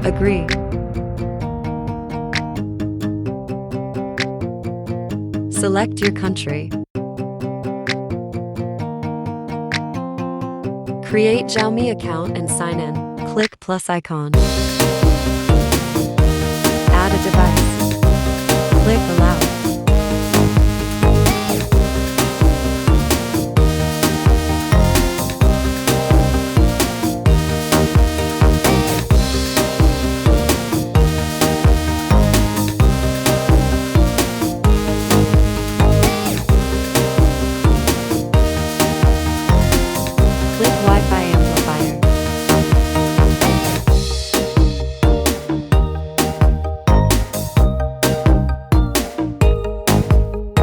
Agree. Select your country. Create Xiaomi account and sign in. Click plus icon. Add a device. Click allow. Click Wi-Fi amplifier.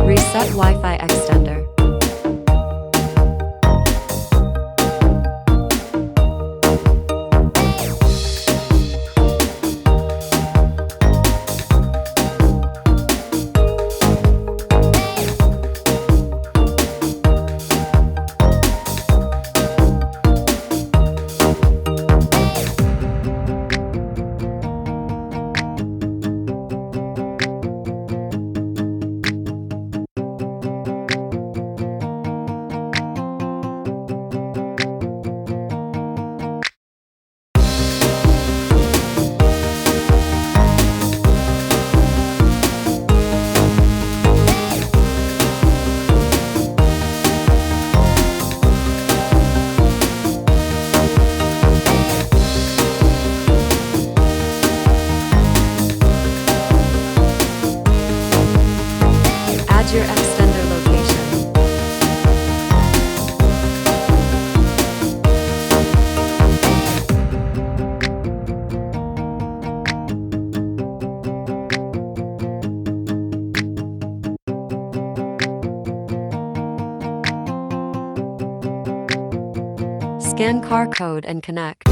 Reset Wi-Fi extender. Add your extender location. Scan QR code and connect.